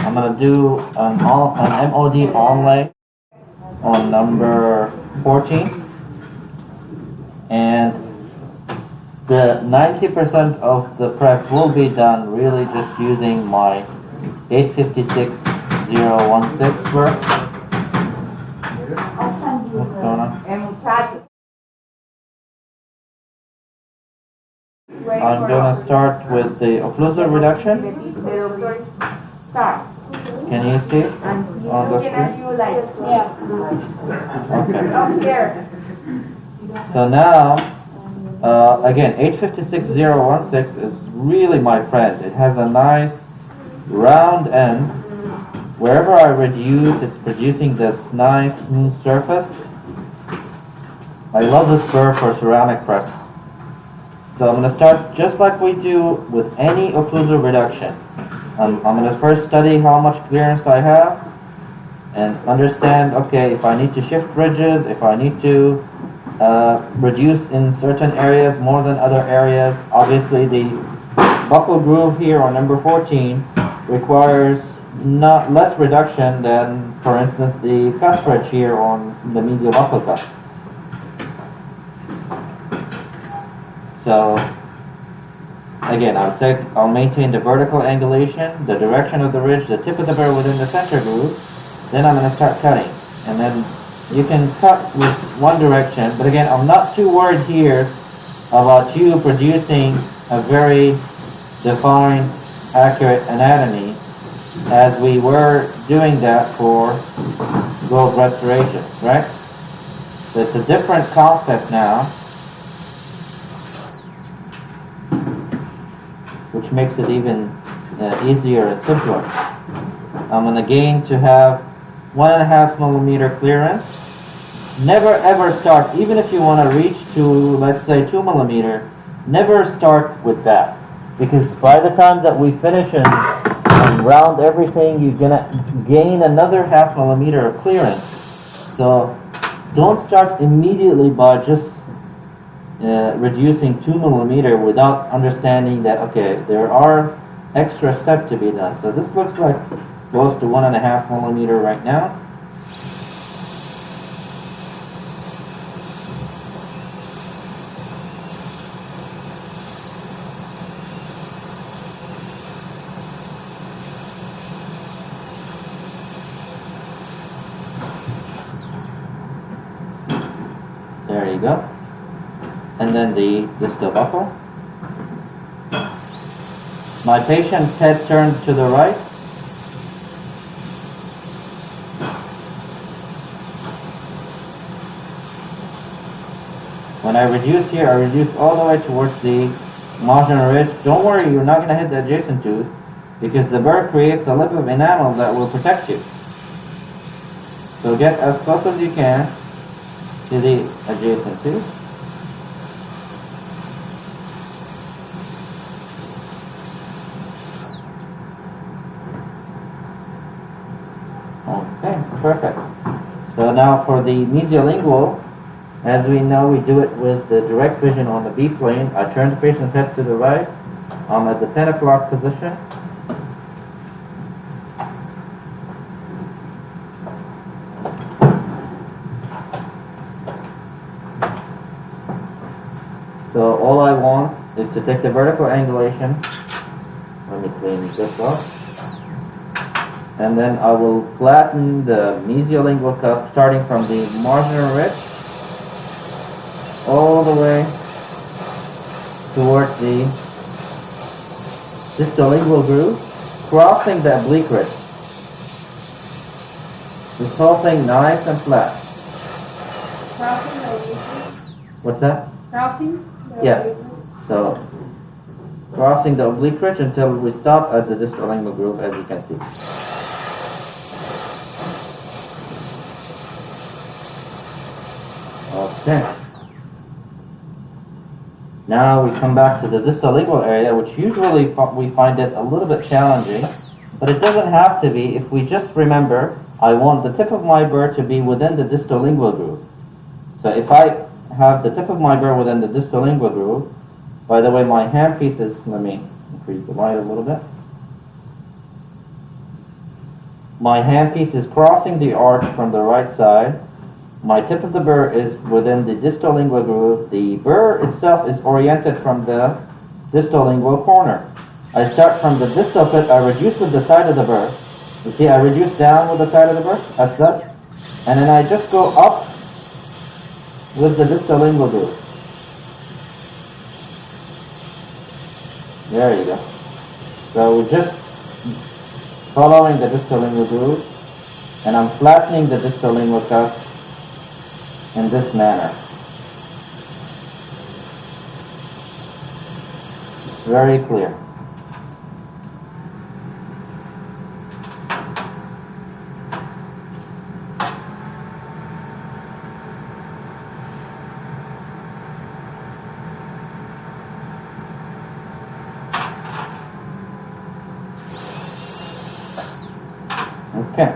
I'm going to do an MOD onlay on number 14, and the 90% of the prep will be done really just using my 856.016 work. What's going on? I'm going to start with the occlusive reduction. Can you see on the screen? Okay. So now, again, 856.016 is really my friend. It has a nice round end. Wherever I reduce, it's producing this nice smooth surface. I love this burr for ceramic prep. So I'm going to start just like we do with any occlusive reduction. I'm going to first study how much clearance I have and understand, okay, if I need to shift ridges, if I need to reduce in certain areas more than other areas. Obviously the buckle groove here on number 14 requires not less reduction than, for instance, the cuff ridge here on the medial buckle cuff. So again, I'll maintain the vertical angulation, the direction of the ridge, the tip of the burr within the center groove. Then I'm going to start cutting, and then you can cut with one direction. But again, I'm not too worried here about you producing a very defined, accurate anatomy, as we were doing that for gold restoration, right? So it's a different concept now, which makes it even easier and simpler. I'm going to gain to have 1.5 millimeter clearance. Never ever start, even if you want to reach to, let's say, 2 millimeter, never start with that. Because by the time that we finish and round everything, you're going to gain another 0.5 millimeter of clearance. So don't start immediately by just reducing 2 millimeter without understanding that, okay, there are extra steps to be done. So this looks like close to 1.5 millimeter right now. There you go. And then the distal buckle. My patient's head turns to the right. When I reduce here, I reduce all the way towards the marginal ridge. Don't worry, you're not going to hit the adjacent tooth, because the burr creates a lip of enamel that will protect you. So get as close as you can to the adjacent tooth. Okay, perfect. So now for the mesiolingual, as we know, we do it with the direct vision on the B plane. I turn the patient's head to the right. I'm at the 10 o'clock position. So all I want is to take the vertical angulation. Let me clean this off. And then I will flatten the mesiolingual cusp starting from the marginal ridge all the way towards the distolingual groove, crossing the oblique ridge. This whole thing nice and flat. Crossing the oblique ridge? What's that? Crossing? Yeah. So crossing the oblique ridge until we stop at the distolingual groove, as you can see. Okay. Now we come back to the distolingual area, which usually we find it a little bit challenging, but it doesn't have to be if we just remember, I want the tip of my burr to be within the distolingual groove. So if I have the tip of my burr within the distolingual groove, by the way, my handpiece is, let me increase the light a little bit. My handpiece is crossing the arch from the right side. My tip of the burr is within the distal lingual groove. The burr itself is oriented from the distal lingual corner. I start from the distal pit. I reduce with the side of the burr. You see, I reduce down with the side of the burr, as such. And then I just go up with the distal lingual groove. There you go. So we're just following the distal lingual groove, and I'm flattening the distal lingual cuff in this manner. It's very clear. Okay,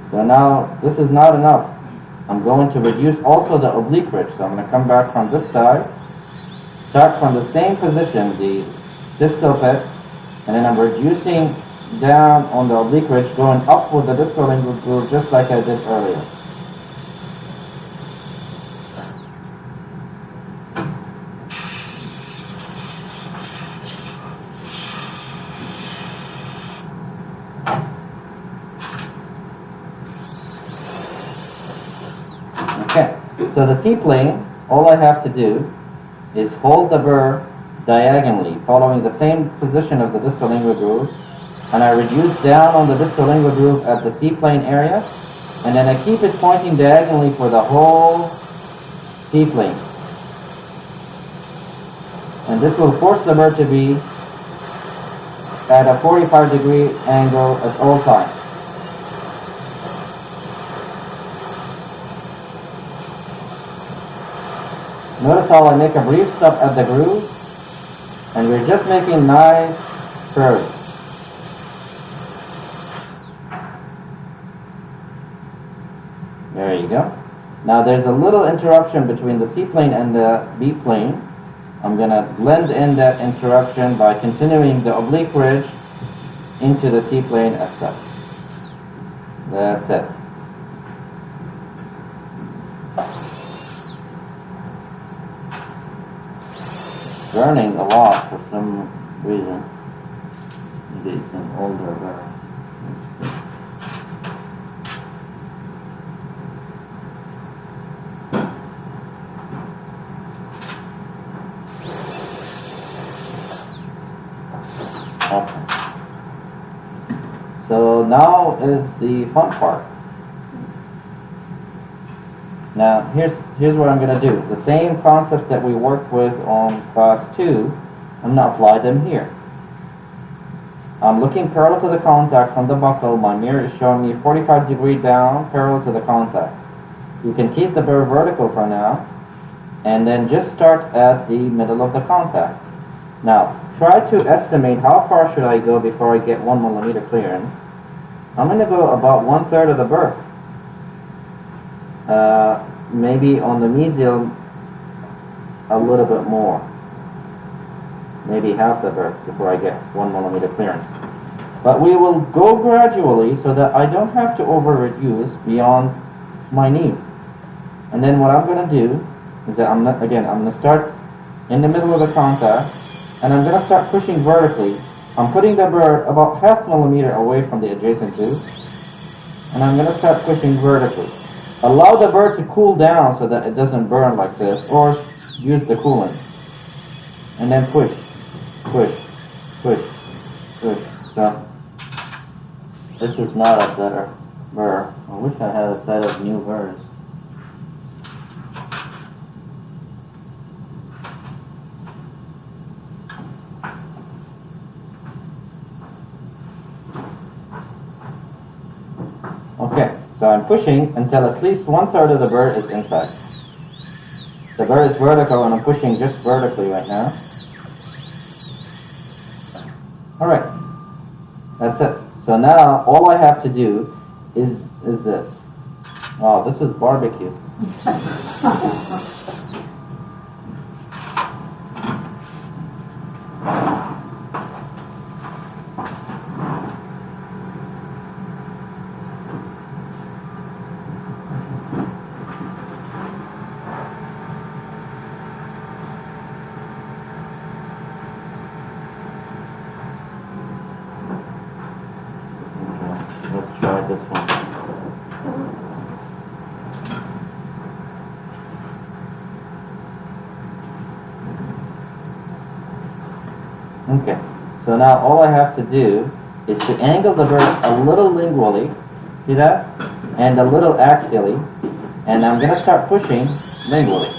so now this is not enough. I'm going to reduce also the oblique ridge. So I'm going to come back from this side, start from the same position, the distal pit, and then I'm reducing down on the oblique ridge, going up with the distal lingual groove just like I did earlier. Okay, so the C-plane, all I have to do is hold the burr diagonally, following the same position of the distal lingual groove, and I reduce down on the distal lingual groove at the C-plane area, and then I keep it pointing diagonally for the whole C-plane. And this will force the burr to be at a 45-degree angle at all times. Notice how I make a brief stop at the groove, and we're just making nice curves. There you go. Now there's a little interruption between the C-plane and the B-plane. I'm going to blend in that interruption by continuing the oblique ridge into the C-plane as such. That's it. Burning a lot for some reason. Maybe it's an older burr. Okay. So now is the fun part. Now here's what I'm going to do. The same concept that we worked with on class 2, I'm going to apply them here. I'm looking parallel to the contact from the buckle. My mirror is showing me 45 degree down parallel to the contact. You can keep the burr vertical for now, and then just start at the middle of the contact. Now try to estimate how far should I go before I get 1 millimeter clearance. I'm going to go about 1/3 of the burr. Maybe on the mesial a little bit more. Maybe half the burr before I get 1 millimeter clearance. But we will go gradually so that I don't have to over reduce beyond my need. And then what I'm going to do is that I'm going to start in the middle of the contact, and I'm going to start pushing vertically. I'm putting the burr about 0.5 millimeter away from the adjacent tooth, and I'm going to start pushing vertically. Allow the burr to cool down so that it doesn't burn like this, or use the coolant. And then push, push, push, push. So, this is not a better burr. I wish I had a set of new burrs. Okay, so I'm pushing until at least 1/3 of the burr is inside. The burr is vertical and I'm pushing just vertically right now. Alright, that's it. So now all I have to do is this. Wow, this is barbecue. Okay, so now all I have to do is to angle the burr a little lingually, see that? And a little axially, and I'm going to start pushing lingually.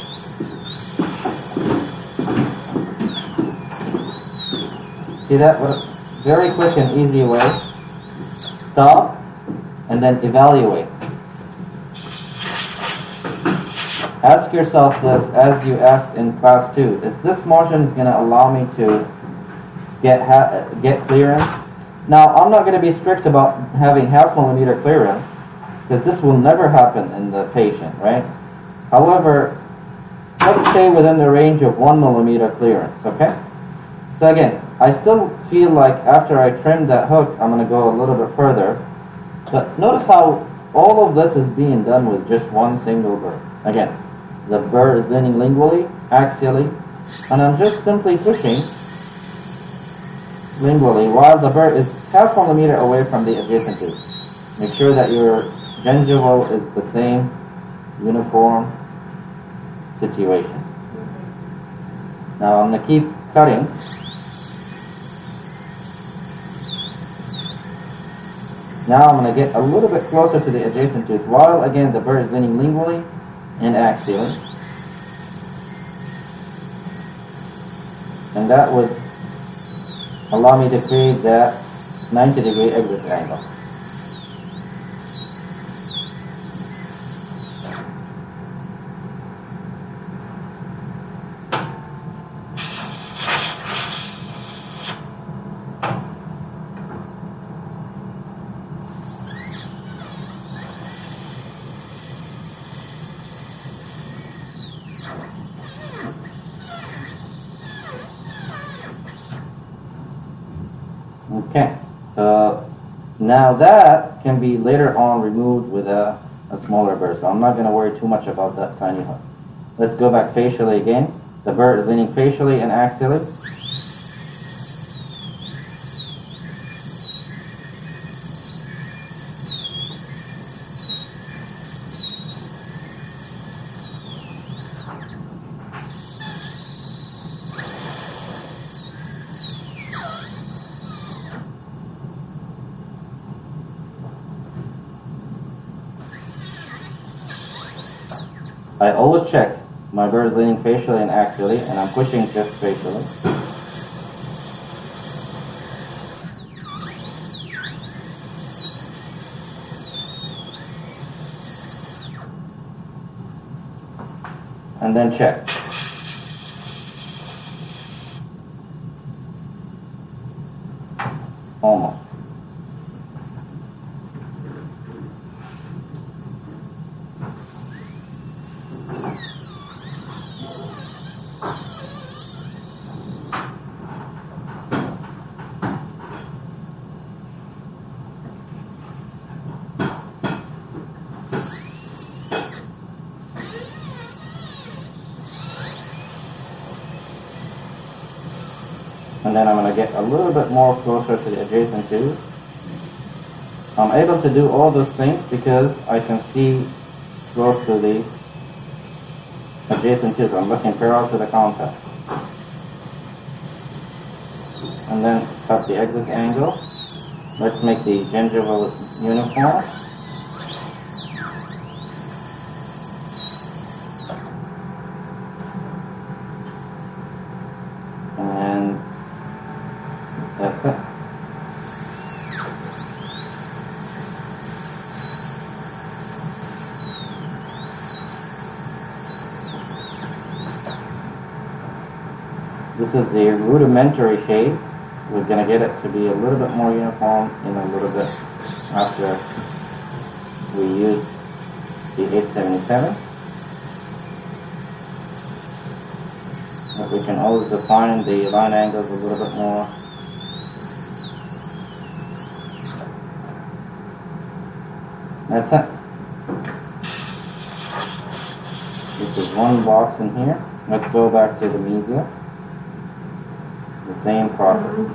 See that? What a very quick and easy way. Stop, and then evaluate. Ask yourself this as you asked in class 2. Is this motion going to allow me to get clearance? Now, I'm not going to be strict about having half millimeter clearance, because this will never happen in the patient, right? However, let's stay within the range of 1 millimeter clearance, okay? So again, I still feel like after I trim that hook, I'm going to go a little bit further. But notice how all of this is being done with just one single burr. Again, the burr is leaning lingually, axially, and I'm just simply pushing lingually while the burr is half millimeter away from the adjacent tooth. Make sure that your gingival is the same uniform situation. Now I'm going to keep cutting. Now I'm going to get a little bit closer to the adjacent tooth while again the burr is leaning lingually and axially. And that would allow me to create that 90-degree exit angle. Okay, so now that can be later on removed with a smaller burr, so I'm not going to worry too much about that tiny hook. Let's go back facially again. The burr is leaning facially and axially. I always check my burr is leaning facially and axially, and I'm pushing just facially. And then check. Almost. And then I'm going to get a little bit more closer to the adjacent tooth. I'm able to do all those things because I can see close to the adjacent tooth. I'm looking parallel to the contact. And then cut the exit angle. Let's make the gingival uniform. And that's it. This is the rudimentary shade. We're going to get it to be a little bit more uniform in a little bit after we use the 877. But we can always define the line angles a little bit more. That's it. This is one box in here. Let's go back to the mesia. The same process.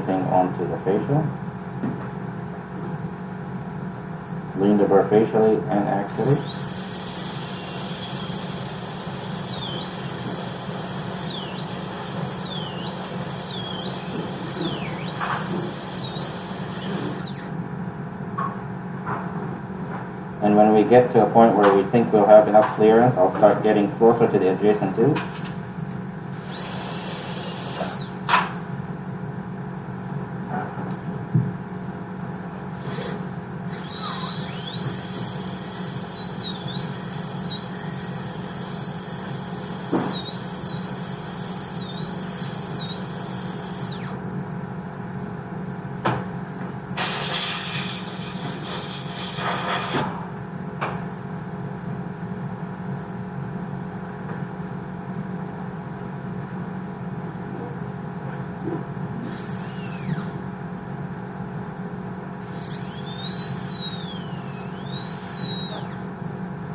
everything onto the facial. Lean the burr facially and axially. And when we get to a point where we think we'll have enough clearance, I'll start getting closer to the adjacent tooth.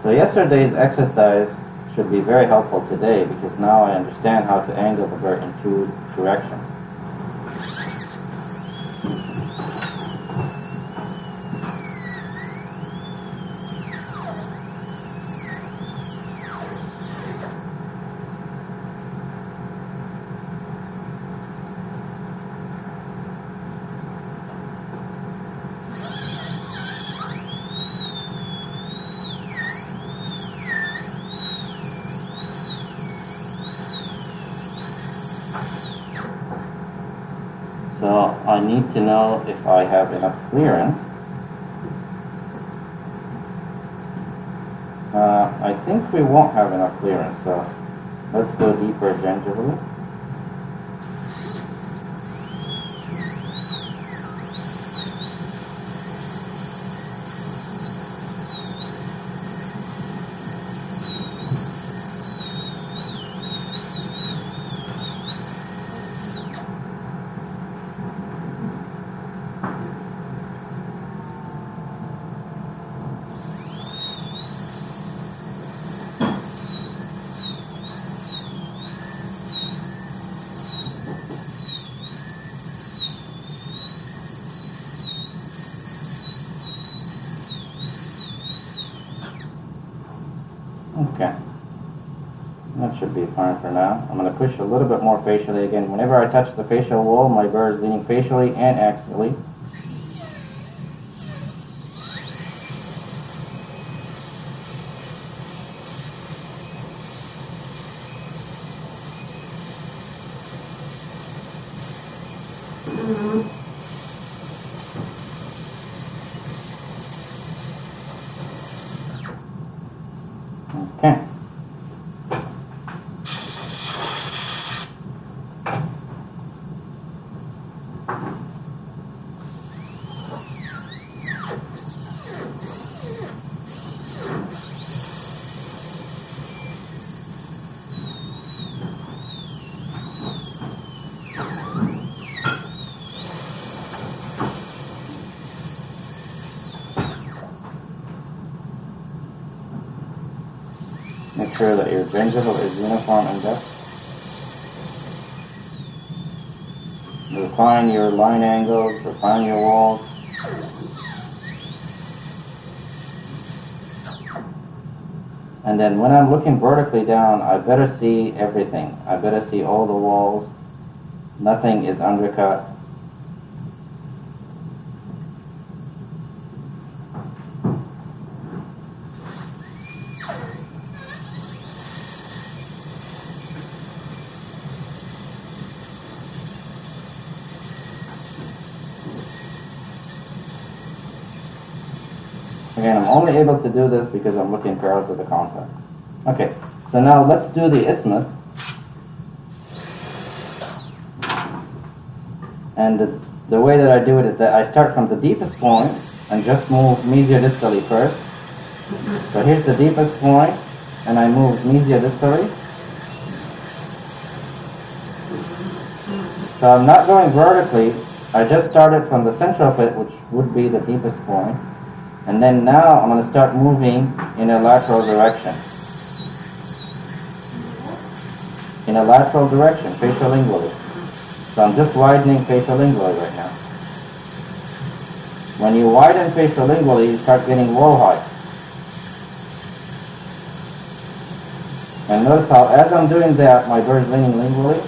So yesterday's exercise should be very helpful today because now I understand how to angle the burr in two directions. So I need to know if I have enough clearance. I think we won't have enough clearance, so let's go deeper gingivally. Okay, that should be fine for now. I'm going to push a little bit more facially again. Whenever I touch the facial wall, my burr is leaning facially and axially. Okay. Make sure that your gingival is uniform in depth. Refine your line angles, refine your walls. And then when I'm looking vertically down, I better see everything. I better see all the walls. Nothing is undercut. Again, I'm only able to do this because I'm looking parallel to the contact. Okay, so now let's do the isthmus. And the way that I do it is that I start from the deepest point and just move mesiodistally first. So here's the deepest point, and I move mesiodistally. So I'm not going vertically, I just started from the central pit, which would be the deepest point. And then now I'm going to start moving in a lateral direction. In a lateral direction, facial lingually. So I'm just widening facialingually right now. When you widen facialingually, you start getting wall height. And notice how as I'm doing that, my bird is leaning lingually.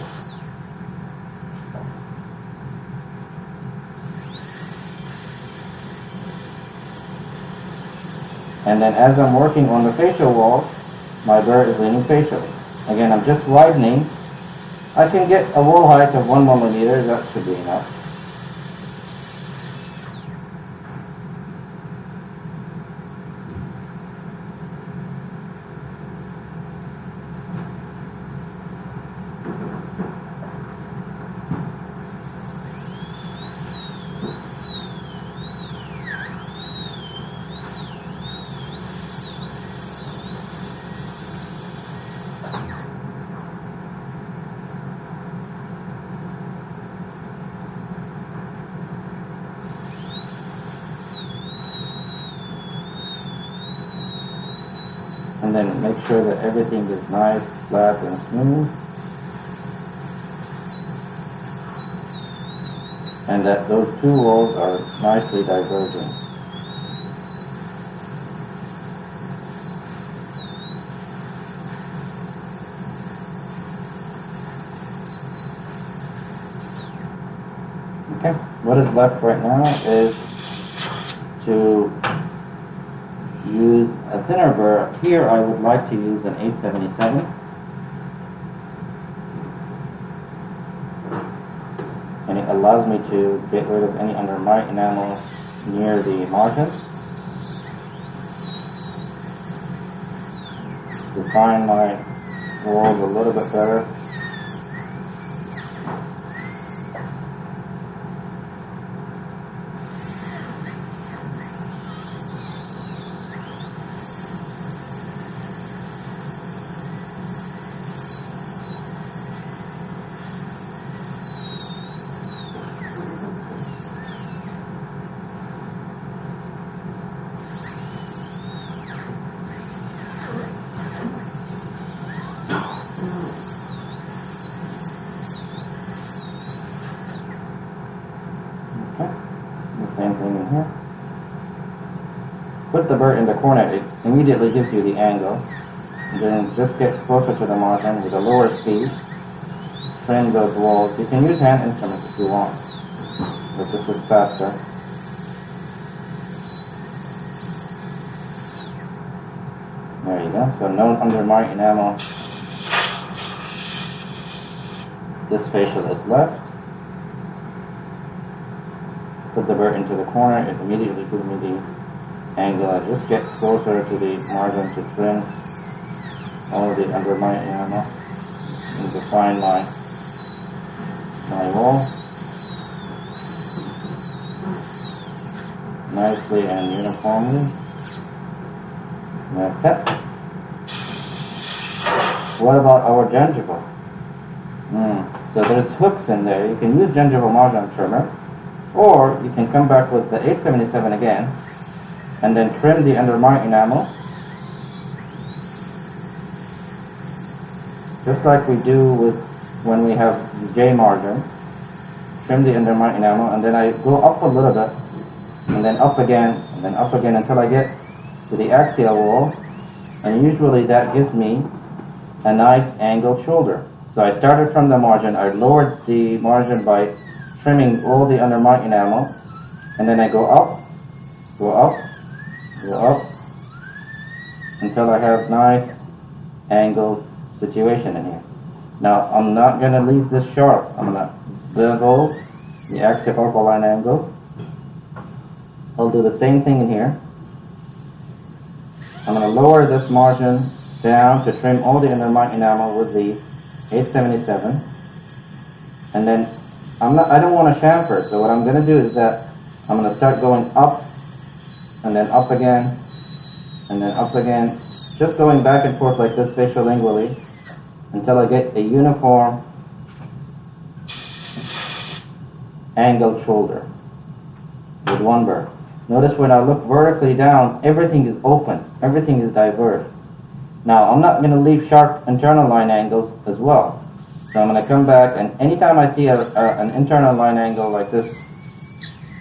And then as I'm working on the facial wall, my bird is leaning facially. Again, I'm just widening. I can get a wall height of 1 millimeter, that should be enough. And then make sure that everything is nice, flat, and smooth. And that those two walls are nicely diverging. Okay, what is left right now is to use a thinner burr. Here I would like to use an 877. And it allows me to get rid of any under my enamel near the margins. Define my walls a little bit better. Same thing in here. Put the burr in the corner, it immediately gives you the angle. And then just get closer to the margin with a lower speed. Trim those walls. You can use hand instruments if you want, but this is faster. There you go. So no under my enamel. This facial is left. Put the burr into the corner, it immediately gives me the angle. I just get closer to the margin to trim all the under my enamel and define my wall nicely and uniformly. And that's it. What about our gingival? So there's hooks in there. You can use gingival margin trimmer. Or you can come back with the 877 again and then trim the under my enamel just like we do with when we have the J margin. Trim the under my enamel and then I go up a little bit and then up again and then up again until I get to the axial wall, and usually that gives me a nice angled shoulder. So I started from the margin, I lowered the margin by trimming all the under my enamel, and then I go up, go up, go up, until I have nice angled situation in here. Now I'm not going to leave this sharp. I'm going to bevel the axial focal line angle. I'll do the same thing in here. I'm going to lower this margin down to trim all the under my enamel with the 877, and then I don't want to chamfer, so what I'm going to do is that I'm going to start going up, and then up again, and then up again, just going back and forth like this facialingually until I get a uniform angled shoulder with one burr. Notice when I look vertically down, everything is open, everything is diverged. Now I'm not going to leave sharp internal line angles as well. So I'm going to come back, and anytime I see an internal line angle like this,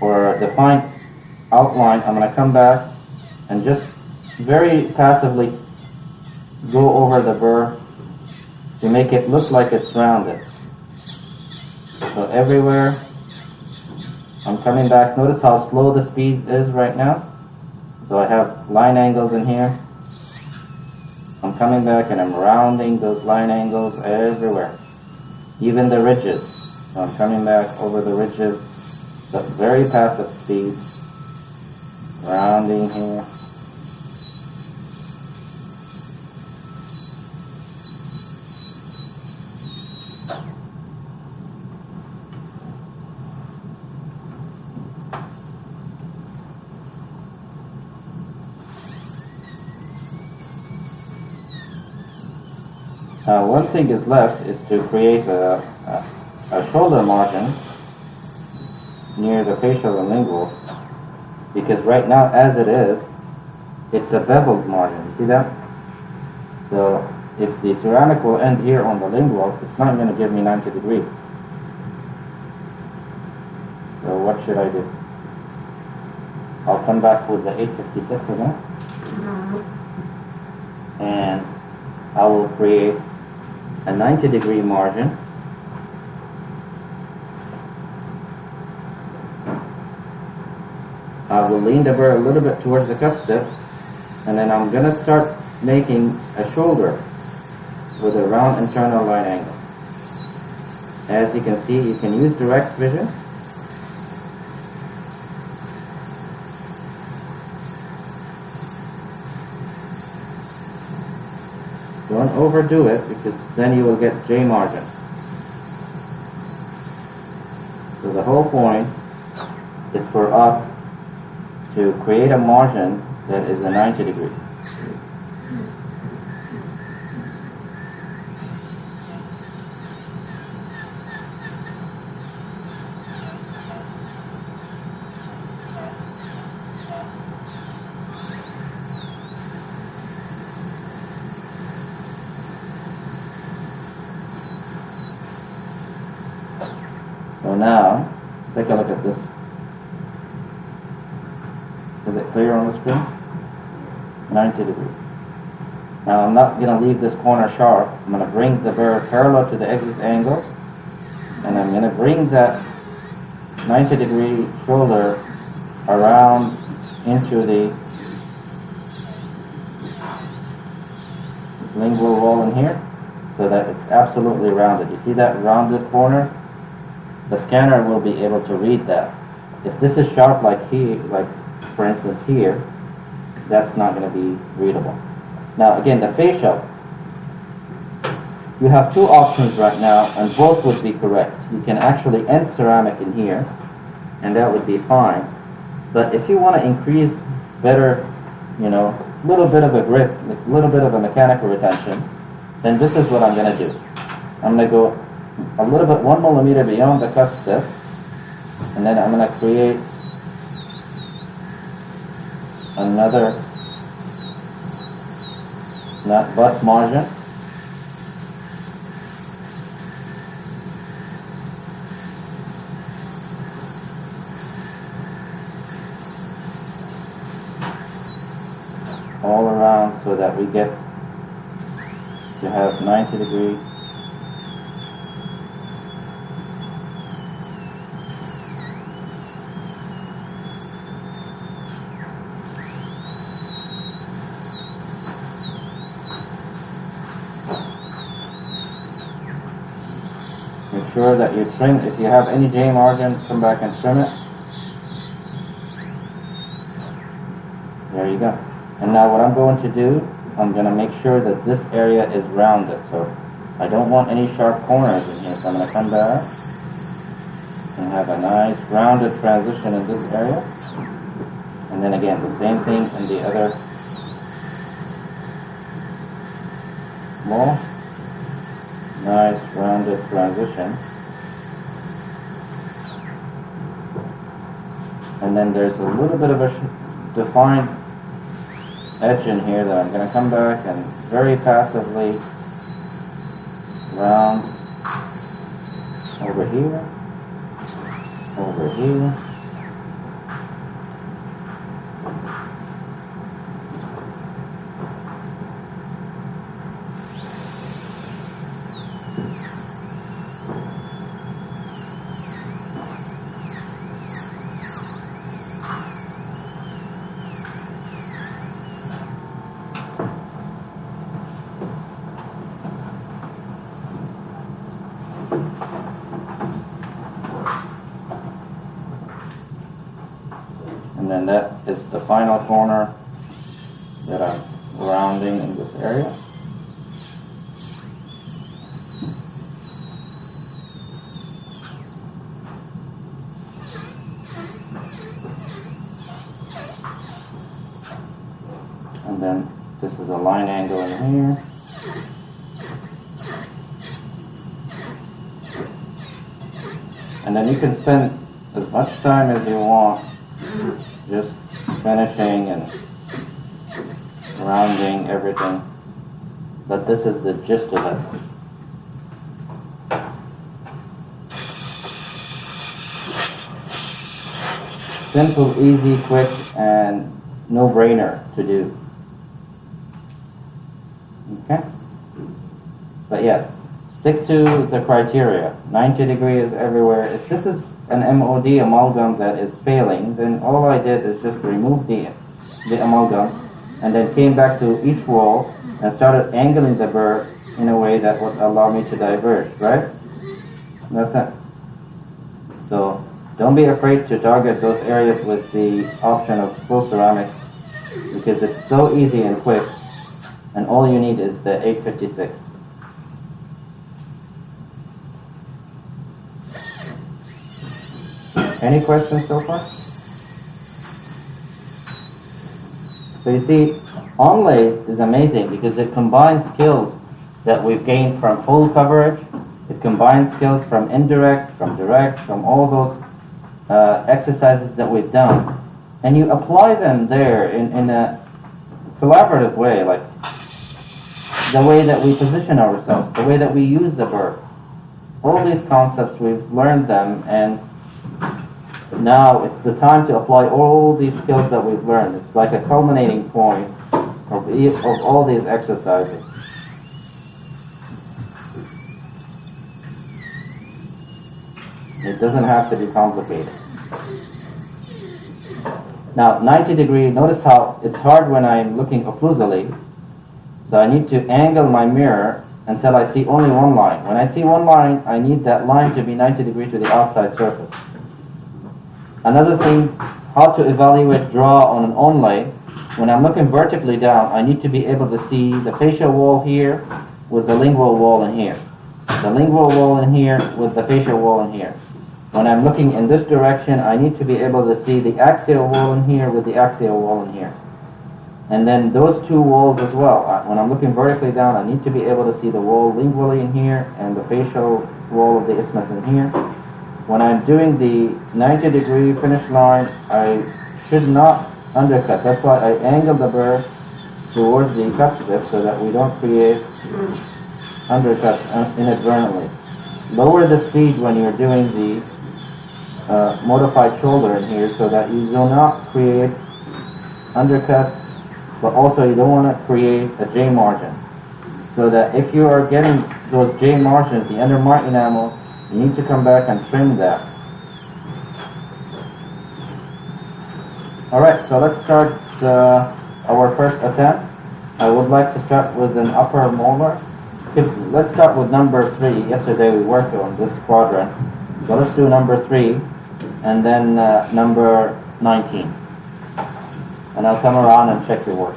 or a defined outline, I'm going to come back and just very passively go over the burr to make it look like it's rounded. So everywhere, I'm coming back. Notice how slow the speed is right now. So I have line angles in here. I'm coming back and I'm rounding those line angles everywhere. Even the ridges. So I'm coming back over the ridges at very passive speed. Rounding here. One thing is left is to create a shoulder margin near the facial and lingual, because right now as it is, it's a beveled margin. You see that? So if the ceramic will end here on the lingual, it's not going to give me 90 degrees. So what should I do? I'll come back with the 856 again, and I will create a 90-degree margin. I will lean the burr a little bit towards the cup tip, and then I'm going to start making a shoulder with a round internal line angle. As you can see, you can use direct vision. Don't overdo it, because then you will get J margin. So the whole point is for us to create a margin that is a 90 degree. So now, take a look at this. Is it clear on the screen? 90 degrees. Now I'm not going to leave this corner sharp. I'm going to bring the burr parallel to the exit angle, and I'm going to bring that 90 degree shoulder around into the lingual wall in here, so that it's absolutely rounded. You see that rounded corner? The scanner will be able to read that. If this is sharp like here, like for instance here, that's not going to be readable. Now again, the facial, you have two options right now, and both would be correct. You can actually end ceramic in here, and that would be fine. But if you want to increase better, a little bit of a grip, a little bit of a mechanical retention, then this is what I'm going to do. I'm going to go a little bit 1 millimeter beyond the cut step, and then I'm going to create another butt margin. All around, so that we get to have 90 degrees. Make sure that you trim. If you have any J margin, come back and trim it. There you go. And now what I'm going to do, I'm going to make sure that this area is rounded. So I don't want any sharp corners in here. So I'm going to come back and have a nice rounded transition in this area. And then again, the same thing in the other wall. Nice rounded transition. And then there's a little bit of a defined edge in here that I'm going to come back and very passively round over here, over here. And then that is the final corner that I'm rounding in this area. And then this is a line angle in here. And then you can spend as much time as you want just finishing and rounding everything. But this is the gist of it. Simple, easy, quick, and no-brainer to do. Okay? But yeah, stick to the criteria. 90 degrees everywhere. If this is an MOD amalgam that is failing, then all I did is just remove the amalgam and then came back to each wall and started angling the burr in a way that would allow me to diverge, right? That's it. So don't be afraid to target those areas with the option of full ceramic, because it's so easy and quick, and all you need is the 856. Any questions so far? So you see, Onlays is amazing because it combines skills that we've gained from full coverage. It combines skills from indirect, from direct, from all those exercises that we've done. And you apply them there in a collaborative way, like the way that we position ourselves, the way that we use the burr. All these concepts, we've learned them, and now it's the time to apply all these skills that we've learned. It's like a culminating point of all these exercises. It doesn't have to be complicated. Now, 90 degree, notice how it's hard when I'm looking occlusally. So I need to angle my mirror until I see only one line. When I see one line, I need that line to be 90 degrees to the outside surface. Another thing, how to evaluate draw on an onlay. When I'm looking vertically down, I need to be able to see the facial wall here with the lingual wall in here. The lingual wall in here with the facial wall in here. When I'm looking in this direction, I need to be able to see the axial wall in here with the axial wall in here. And then those two walls as well. When I'm looking vertically down, I need to be able to see the wall lingually in here and the facial wall of the isthmus in here. When I'm doing the 90 degree finish line, I should not undercut. That's why I angle the burr towards the cut strip so that we don't create undercuts inadvertently. Lower the speed when you're doing the modified shoulder in here so that you do not create undercuts, but also you don't want to create a J margin. So that if you are getting those J margins, the undermark enamel, you need to come back and trim that. Alright, so let's start our first attempt. I would like to start with an upper molar. Let's start with number 3. Yesterday we worked on this quadrant. So let's do number 3 and then number 19. And I'll come around and check your work.